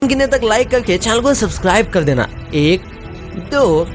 गिनने तक लाइक करके चैनल को सब्सक्राइब कर देना। 1 2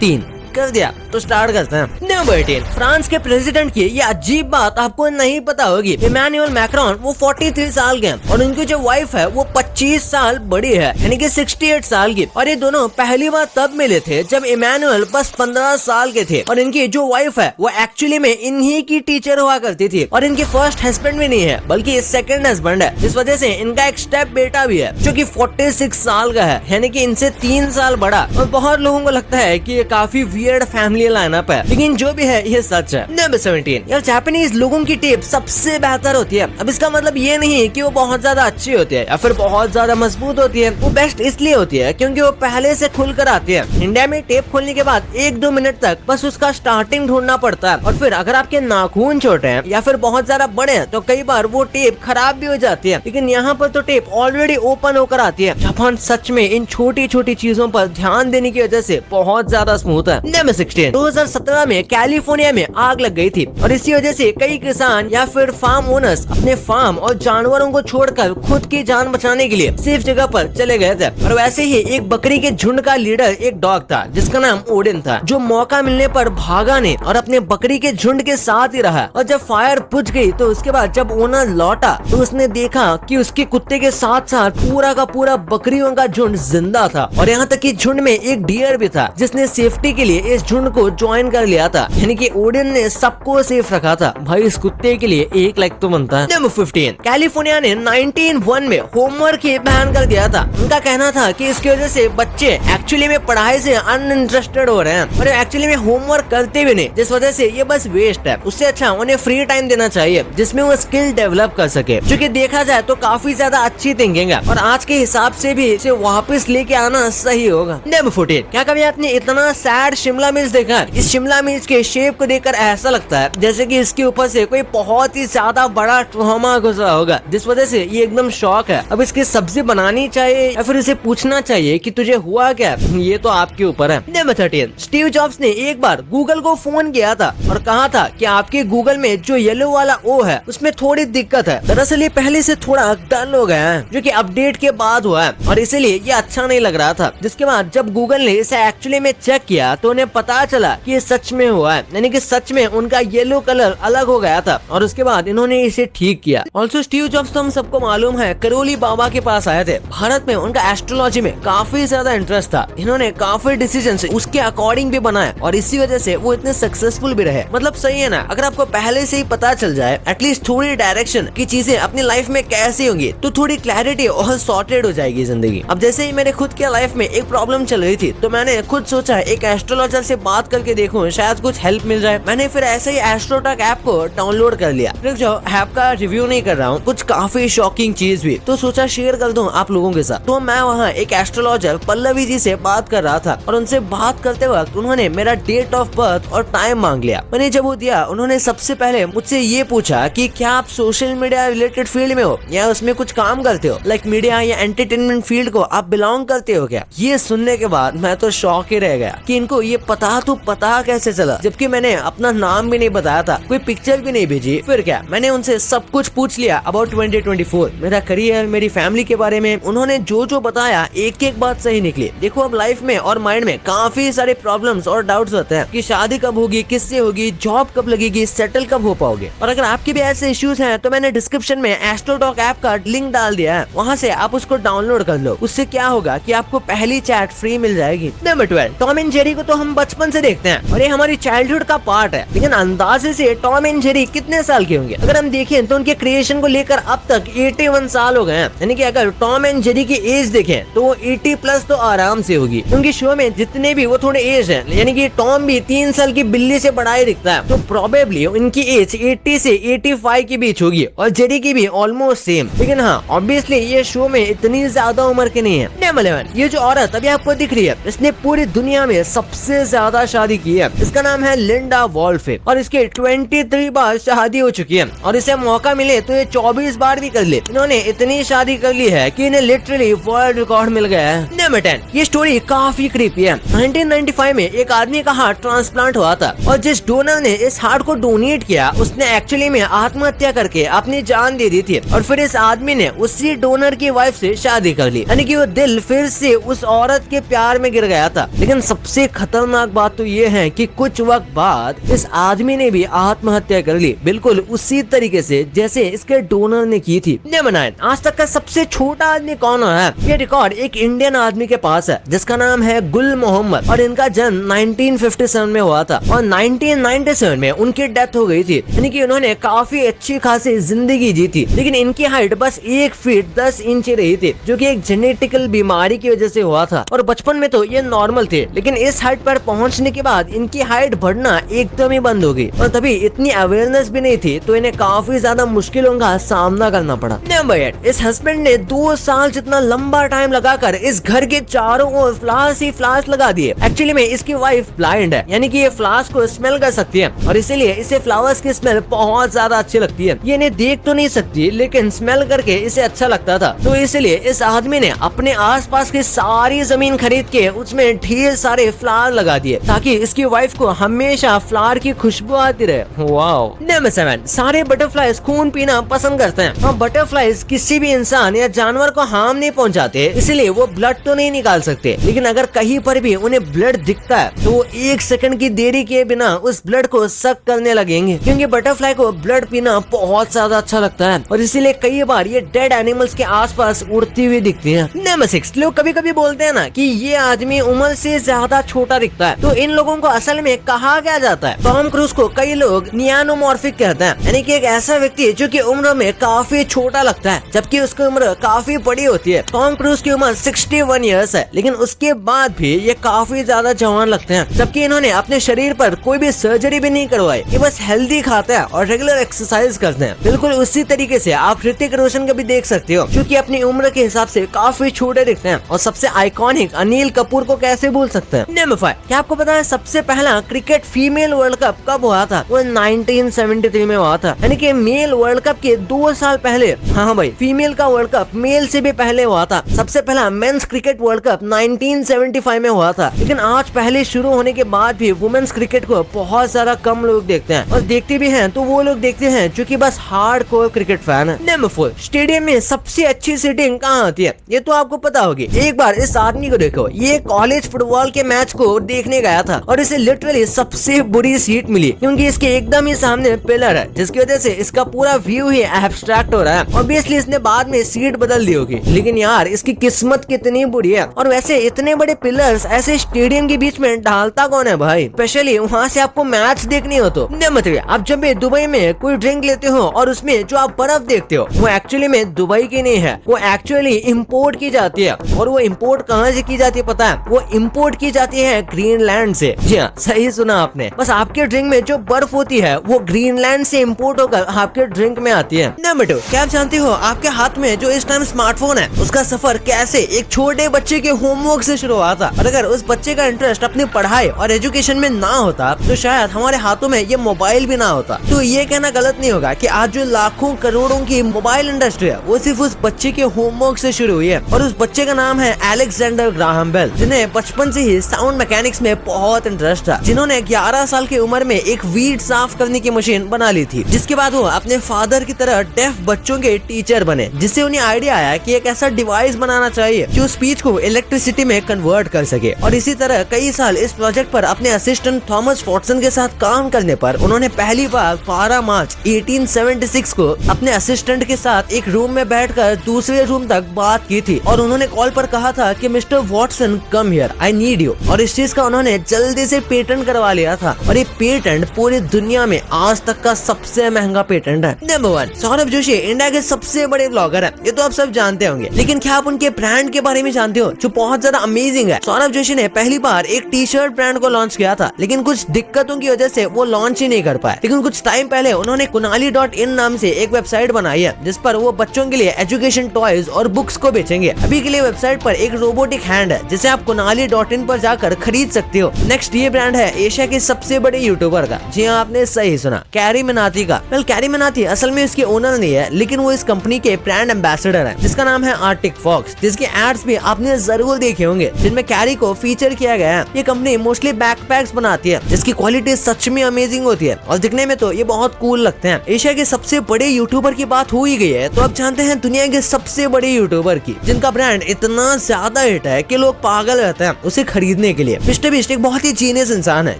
3 कर दिया तो स्टार्ट करते हैं। नंबर 18, फ्रांस के प्रेसिडेंट की ये अजीब बात आपको नहीं पता होगी। इमैनुअल मैक्रोन वो 43 साल के हैं और उनकी जो वाइफ है वो 25 साल बड़ी है, यानी कि 68 साल की। और ये दोनों पहली बार तब मिले थे जब इमैनुअल बस 15 साल के थे और इनकी जो वाइफ है वो एक्चुअली में इन्हीं की टीचर हुआ करती थी। और इनकी फर्स्ट हस्बैंड भी नहीं है बल्कि सेकंड हस्बैंड है। इस वजह से इनका एक स्टेप बेटा भी है जो कि 46 साल का है, यानी कि इनसे 3 साल बड़ा। और बहुत लोगों को लगता है कि ये काफी वियर्ड फैमिली लाइनअप है, लेकिन जो भी है ये सच है। नंबर 17, यार जापानीज लोगों की टेप सबसे बेहतर होती है। अब इसका मतलब ये नहीं है कि वो बहुत ज्यादा अच्छी होती है या फिर बहुत ज्यादा मजबूत होती है। वो बेस्ट इसलिए होती है क्योंकि वो पहले से खुल कर आती है। इंडिया में टेप खोलने के बाद 1-2 मिनट तक बस उसका स्टार्टिंग ढूंढना पड़ता है। और फिर अगर आपके नाखून छोटे हैं या फिर बहुत ज्यादा बड़े हैं तो कई बार वो टेप खराब भी हो जाती है। लेकिन यहाँ पर तो टेप ऑलरेडी ओपन होकर आती है। जापान सच में इन छोटी छोटी चीजों पर ध्यान देने की वजह से बहुत ज्यादा स्मूथ है। नंबर 16, 2017 में कैलिफोर्निया में आग लग गई थी और इसी वजह से कई किसान या फिर फार्म ओनर्स अपने फार्म और जानवरों को छोड़कर खुद की जान बचाने के लिए सेफ जगह पर चले गए थे। और वैसे ही एक बकरी के झुंड का लीडर एक डॉग था जिसका नाम ओडिन था, जो मौका मिलने पर भागा नहीं और अपने बकरी के झुंड के साथ ही रहा। और जब फायर बुझ गई तो उसके बाद जब ओनर लौटा तो उसने देखा कि उसके कुत्ते के साथ साथ पूरा का पूरा बकरियों का झुंड जिंदा था। और यहाँ तक कि झुंड में एक डियर भी था जिसने सेफ्टी के लिए इस झुंड को ज्वाइन कर लिया था, यानी कि ओडिन ने सबको सेफ रखा था। भाई इस कुत्ते के लिए एक लाइक तो बनता है। नंबर 15, कैलिफोर्निया ने 1901 में होमवर्क ही बैन कर दिया था। उनका कहना था कि इसकी वजह से बच्चे एक्चुअली में पढ़ाई से अनइंटरेस्टेड हो रहे हैं और एक्चुअली में होमवर्क करते भी नहीं, जिस वजह से ये बस वेस्ट है। उससे अच्छा उन्हें फ्री टाइम देना चाहिए जिसमें वो स्किल डेवलप कर सके, जो कि देखा जाए तो काफी ज्यादा अच्छी थिंकिंग है और आज के हिसाब से भी इसे वापस लेके आना सही होगा। नंबर 14, क्या कभी आपने इतना सैड शिमला मिर्च देखा है? इस शिमला मिर्च के शेप को देखकर ऐसा लगता है जैसे कि इसके ऊपर से कोई बहुत ही ज्यादा बड़ा ट्रॉमा गुजरा होगा, जिस वजह से ये एकदम शॉक है। अब इसकी सब्जी बनानी चाहिए या फिर इसे पूछना चाहिए कि तुझे हुआ क्या? ये तो आपके ऊपर है। नंबर 13, स्टीव जॉब्स ने एक बार गूगल को फोन किया था और कहा था कि आपके गूगल में जो येलो वाला ओ है उसमें थोड़ी दिक्कत है। दरअसल ये पहले से थोड़ा डल हो गया है, जो कि अपडेट के बाद हुआ है और इसीलिए ये अच्छा नहीं लग रहा था। जिसके बाद जब गूगल ने इसे एक्चुअली में चेक किया तो उन्हें पता चला कि ये सच में हुआ है, यानी कि सच में उनका येलो कलर अलग हो गया था और उसके बाद इन्होंने इसे ठीक किया। ऑल्सो स्टीव जॉब्स तो हम सबको मालूम है करोली बाबा के पास आए थे। भारत में उनका एस्ट्रोलॉजी में काफी ज्यादा इंटरेस्ट था। इन्होंने काफी डिसीजन उसके अकॉर्डिंग भी बनाए और इसी वजह से वो इतने सक्सेसफुल भी रहे। मतलब सही है ना, अगर आपको पहले से ही पता चल जाए एटलीस्ट थोड़ी डायरेक्शन की चीजें अपनी लाइफ में कैसी होंगी तो थोड़ी क्लैरिटी और सॉर्टेड हो जाएगी जिंदगी। अब जैसे ही मेरे खुद के लाइफ में एक प्रॉब्लम चल रही थी तो मैंने खुद सोचा एक एस्ट्रोलॉजर से बात करके देखूं, शायद कुछ हेल्प मिल जाए। मैंने फिर ऐसे ही एस्ट्रोटॉक ऐप को डाउनलोड कर लिया। रुक जाओ, ऐप का रिव्यू नहीं कर रहा हूँ, कुछ काफी शॉकिंग चीज भी तो सोचा शेयर कर दूं आप लोगों के साथ। तो मैं वहाँ एक एस्ट्रोलॉजर पल्लवी जी से बात कर रहा था और उनसे बात करते वक्त उन्होंने मेरा डेट ऑफ बर्थ और टाइम मांग लिया। मैंने जब वो दिया उन्होंने सबसे पहले मुझसे ये पूछा कि क्या आप सोशल मीडिया रिलेटेड फील्ड में हो या उसमें कुछ काम करते हो, लाइक मीडिया या एंटरटेनमेंट फील्ड को आप बिलोंग करते हो क्या? ये सुनने के बाद मैं तो शॉक ही रह गया कि इनको ये पता कैसे चला, जबकि मैंने अपना नाम भी नहीं बताया था, कोई पिक्चर भी नहीं भेजी। फिर क्या, मैंने उनसे सब कुछ पूछ लिया अबाउट 2024, मेरा करियर, मेरी फैमिली के बारे में। उन्होंने जो जो बताया एक एक बात सही निकली। देखो अब लाइफ में और माइंड में काफी सारे प्रॉब्लम्स और डाउट्स होते हैं कि शादी कब होगी, किससे होगी, जॉब कब लगेगी, सेटल कब हो पाओगे। और अगर आपके भी ऐसे इश्यूज हैं तो मैंने डिस्क्रिप्शन में एस्ट्रोटॉक ऐप का लिंक डाल दिया है, वहाँ से आप उसको डाउनलोड कर लो। उससे क्या होगा कि आपको पहली चैट फ्री मिल जाएगी। नंबर 12, टॉम एंड जेरी को तो हम बचपन से देखते हैं और ये हमारी चाइल्डहुड का पार्ट है, लेकिन अंदाजे से टॉम एंड जेरी कितने साल के होंगे? अगर हम देखें तो उनके क्रिएशन को लेकर अब तक 81 साल हो गए हैं, यानी कि अगर टॉम एंड जेरी की एज देखें तो वो 80 प्लस तो आराम से होगी। उनके शो में जितने भी वो थोड़े एज है, यानी कि टॉम भी 3 साल की बिल्ली से बड़ा ही दिखता है, तो प्रोबेबली उनकी एज 80 से 85 के बीच होगी और जेरी की भी ऑलमोस्ट सेम। लेकिन हाँ, ऑब्वियसली ये शो में इतनी ज्यादा उम्र के नहीं है। नंबर 11, ये जो औरत अभी आपको दिख रही है इसने पूरी दुनिया में सबसे सबसे ज्यादा शादी की है। इसका नाम है लिंडा वॉल्फ और इसके 23 बार शादी हो चुकी है और इसे मौका मिले तो ये 24 बार भी कर ले। इन्होंने इतनी शादी कर ली है कि इन्हें लिटरली वर्ल्ड रिकॉर्ड मिल गया है। नंबर 10, ये स्टोरी काफी क्रीपी है। 1995 में एक आदमी का हार्ट ट्रांसप्लांट हुआ था और जिस डोनर ने इस हार्ट को डोनेट किया उसने एक्चुअली में आत्महत्या करके अपनी जान दे दी थी और फिर इस आदमी ने उसी डोनर की वाइफ से शादी कर ली, यानी कि वो दिल फिर से उस औरत के प्यार में गिर गया था। लेकिन सबसे खतरनाक बात तो ये है कि कुछ वक्त बाद इस आदमी ने भी आत्महत्या कर ली, बिल्कुल उसी तरीके से जैसे इसके डोनर ने की थी। नंबर 9, आज तक का सबसे छोटा आदमी कौन है? ये रिकॉर्ड एक इंडियन आदमी के पास है जिसका नाम है गुल मोहम्मद और इनका जन्म 1957 में हुआ था और 1997 में उनकी डेथ हो गई थी, यानी कि उन्होंने काफी अच्छी खासी जिंदगी जी थी। लेकिन इनकी हाइट बस 1 फीट 10 इंच रही थी जो कि एक जेनेटिकल बीमारी की वजह से हुआ था और बचपन में तो ये नॉर्मल थे, लेकिन इस हाइट पर पहुंचने के बाद इनकी हाइट बढ़ना एकदम ही बंद हो गई और तभी इतनी अवेयरनेस भी नहीं थी तो इन्हें काफी ज्यादा मुश्किलों का सामना करना पड़ा। नंबर 8, इस हस्बैंड ने 2 साल जितना लंबा टाइम लगाकर इस घर के चारों ओर फ्लावर्स ही फ्लावर्स लगा दिए। एक्चुअली में इसकी वाइफ ब्लाइंड है, यानी कि ये फ्लावर्स को स्मेल कर सकती है और इसीलिए इसे फ्लावर्स की स्मेल बहुत ज्यादा अच्छी लगती है। ये इन्हें देख तो नहीं सकती लेकिन स्मेल करके इसे अच्छा लगता था, तो इसलिए इस आदमी ने अपने आसपास की सारी जमीन खरीद के उसमें ढेर सारे फ्लावर लगा दिए ताकि इसकी वाइफ को हमेशा फ्लावर की खुशबू आती रहे। वाओ। नंबर 7, सारे बटरफ्लाइज खून पीना पसंद करते हैं और बटरफ्लाइज किसी भी इंसान या जानवर को हार्म नहीं पहुंचाते, इसलिए वो ब्लड तो नहीं निकाल सकते, लेकिन अगर कहीं पर भी उन्हें ब्लड दिखता है तो वो 1 सेकंड की देरी किए बिना उस ब्लड को सक करने लगेंगे, क्योंकि बटरफ्लाई को ब्लड पीना बहुत ज्यादा अच्छा लगता है और इसीलिए कई बार ये डेड एनिमल्स के आसपास उड़ती हुई दिखती है। नंबर 6, लोग कभी कभी बोलते हैं ना कि ये आदमी उम्र से ज्यादा छोटा दिखता है, तो इन लोगों को असल में कहा क्या जाता है? टॉम क्रूज को कई लोग नियानोमॉर्फिक कहते हैं, यानी कि एक ऐसा व्यक्ति जो कि उम्र में काफी छोटा लगता है जबकि उसकी उम्र काफी बड़ी होती है। टॉम क्रूज की उम्र 61 इयर्स है, लेकिन उसके बाद भी ये काफी ज्यादा जवान लगते हैं, जबकि इन्होंने अपने शरीर पर कोई भी सर्जरी भी नहीं करवाई। ये बस हेल्दी खाते हैं और रेगुलर एक्सरसाइज करते हैं। बिल्कुल उसी तरीके से आप ऋतिक रोशन को भी देख सकते हो जो कि अपनी उम्र के हिसाब से काफी छोटे दिखते हैं और सबसे आइकॉनिक अनिल कपूर को कैसे भूल सकते हैं। नंबर 5, क्या आपको पता है सबसे पहला क्रिकेट फीमेल वर्ल्ड कप कब हुआ था? वो 1973 में हुआ था, यानी कि मेल वर्ल्ड कप के 2 साल पहले। हाँ भाई, फीमेल का वर्ल्ड कप मेल से भी पहले हुआ था। सबसे पहला मेंस क्रिकेट वर्ल्ड कप 1975 में हुआ था, लेकिन आज पहले शुरू होने के बाद भी वुमेन्स क्रिकेट को बहुत सारा कम लोग देखते हैं और देखते भी हैं तो वो लोग देखते हैं जो कि बस हार्डकोर क्रिकेट फैन है। नंबर 4, स्टेडियम में सबसे अच्छी सीटिंग कहाँ होती है? ये तो आपको पता होगी। एक बार इस आदमी को देखो, ये कॉलेज फुटबॉल के मैच को देखने गया था और इसे लिटरली सबसे बुरी सीट मिली क्योंकि इसके एकदम ही सामने पिलर है, जिसकी वजह से इसका पूरा व्यू ही एब्स्ट्रैक्ट हो रहा है। ऑब्वियसली इसने बाद में सीट बदल दी होगी, लेकिन यार इसकी किस्मत कितनी बुरी है। और वैसे इतने बड़े पिलर्स ऐसे स्टेडियम के बीच में डालता कौन है भाई? स्पेशली वहाँ से आपको मैच देखनी हो तो। नंबर 3, आप जब भी दुबई में कोई ड्रिंक लेते हो और उसमें जो आप बर्फ देखते हो वो एक्चुअली में दुबई की नहीं है, वो एक्चुअली इम्पोर्ट की जाती है। और वो इम्पोर्ट कहाँ से की जाती है पता है? वो इम्पोर्ट की जाती है ग्रीनलैंड से। जी हाँ, सही सुना आपने। बस आपके ड्रिंक में जो बर्फ होती है वो ग्रीनलैंड से इम्पोर्ट होकर आपके ड्रिंक में आती है। नंबर 2, क्या आप जानते हो आपके हाथ में जो इस टाइम स्मार्टफोन है उसका सफर कैसे एक छोटे बच्चे के होमवर्क से शुरू हुआ था? और अगर उस बच्चे का इंटरेस्ट अपनी पढ़ाई और एजुकेशन में ना होता तो शायद हमारे हाथों में ये मोबाइल भी ना होता। तो ये कहना गलत नहीं होगा कि आज जो लाखों करोड़ों की मोबाइल इंडस्ट्री है वो सिर्फ उस बच्चे के होमवर्क से शुरू हुई है। और उस बच्चे का नाम है अलेक्जेंडर ग्राहम बेल, जिन्हें बचपन से ही साउंड मैकेनिक्स में बहुत इंटरेस्ट था, जिन्होंने 11 साल की उम्र में एक वीड साफ करने की मशीन बना ली थी, जिसके बाद वो अपने फादर की तरह डेफ बच्चों के टीचर बने, जिससे उन्हें आइडिया आया कि एक ऐसा डिवाइस बनाना चाहिए जो स्पीच को इलेक्ट्रिसिटी में कन्वर्ट कर सके। और इसी तरह कई साल इस प्रोजेक्ट पर अपने असिस्टेंट थॉमस वॉटसन के साथ काम करने पर उन्होंने पहली बार 12 मार्च 1876 को अपने असिस्टेंट के साथ एक रूम में बैठकर दूसरे रूम तक बात की थी और उन्होंने कॉल पर कहा था कि mister Watson come here, I need you. और इस चीज का उन्होंने जल्दी से पेटेंट करवा लिया था और ये पेटेंट पूरी दुनिया में आज तक का सबसे महंगा पेटेंट है। नंबर 1, सौरभ जोशी इंडिया के सबसे बड़े ब्लॉगर है, ये तो आप सब जानते होंगे, लेकिन क्या आप उनके ब्रांड के बारे में जानते हो जो बहुत ज्यादा अमेजिंग है? सौरभ जोशी ने पहली बार एक टी शर्ट ब्रांड को लॉन्च किया था, लेकिन कुछ दिक्कतों की वजह से वो लॉन्च ही नहीं कर पाए। लेकिन कुछ टाइम पहले उन्होंने kunali.in नाम से एक वेबसाइट बनाई है जिस पर वो बच्चों के लिए एजुकेशन टॉयज और बुक्स को बेचेंगे। अभी के लिए वेबसाइट पर एक रोबोटिक हैंड है जिसे आप kunali.in पर जाकर खरीद खरीद सकते हो। नेक्स्ट ये ब्रांड है एशिया के सबसे बड़े यूट्यूबर का। जी हाँ, आपने सही सुना, कैरी मिनाटी का। वेल, कैरी मिनाटी असल में इसके ओनर नहीं है, लेकिन वो इस कंपनी के ब्रांड एम्बेसडर है, जिसका नाम है आर्टिक फॉक्स, जिसके एड्स भी आपने जरूर देखे होंगे, जिनमें कैरी को फीचर किया गया है। ये कंपनी मोस्टली बैकपैक्स बनाती है, जिसकी क्वालिटी सच में अमेजिंग होती है और दिखने में तो ये बहुत कूल लगते हैं। एशिया के सबसे बड़े यूट्यूबर की बात हो ही गई है, तो अब जानते हैं दुनिया के सबसे बड़े यूट्यूबर की, जिनका ब्रांड इतना ज्यादा हिट है कि लोग पागल रहते हैं उसे खरीदने के लिए। मिस्टर बीस्ट एक बहुत ही जीनियस इंसान है,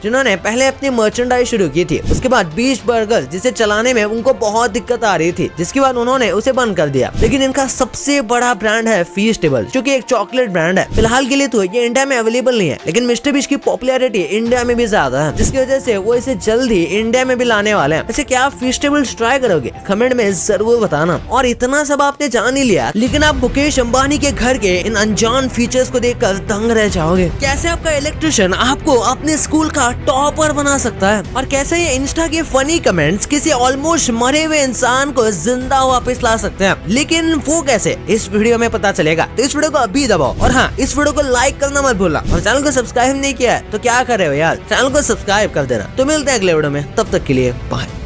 जिन्होंने पहले अपनी मर्चेंडाइज शुरू की थी, उसके बाद बीस्ट बर्गर, जिसे चलाने में उनको बहुत दिक्कत आ रही थी, जिसके बाद उन्होंने उसे बंद कर दिया। लेकिन इनका सबसे बड़ा ब्रांड है फीस्टेबल्स, जो कि एक चॉकलेट ब्रांड है। फिलहाल के लिए तो ये इंडिया में अवेलेबल नहीं है, लेकिन मिस्टर बीस्ट की पॉपुलैरिटी इंडिया में भी ज्यादा है, जिसकी वजह से वो इसे जल्द ही इंडिया में भी लाने वाले हैं। वैसे क्या आप फीस्टेबल्स ट्राई करोगे? कमेंट में जरूर बताना। और इतना सब आपने जान ही लिया, लेकिन आप मुकेश अंबानी के घर के इन अनजान फीचर्स को देखकर दंग रह जाओगे। कैसे आपका इलेक्ट्रिशियन आपको अपने स्कूल का टॉपर बना सकता है, और कैसे ये इंस्टा के फनी कमेंट्स किसी ऑलमोस्ट मरे हुए इंसान को जिंदा वापस ला सकते हैं। लेकिन वो कैसे, इस वीडियो में पता चलेगा। तो इस वीडियो को अभी दबाओ, और हाँ, इस वीडियो को लाइक करना मत भूलना, और चैनल को सब्सक्राइब नहीं किया है तो क्या कर रहे हो यार, चैनल को सब्सक्राइब कर देना। तो मिलते हैं अगले वीडियो में, तब तक के लिए बाय।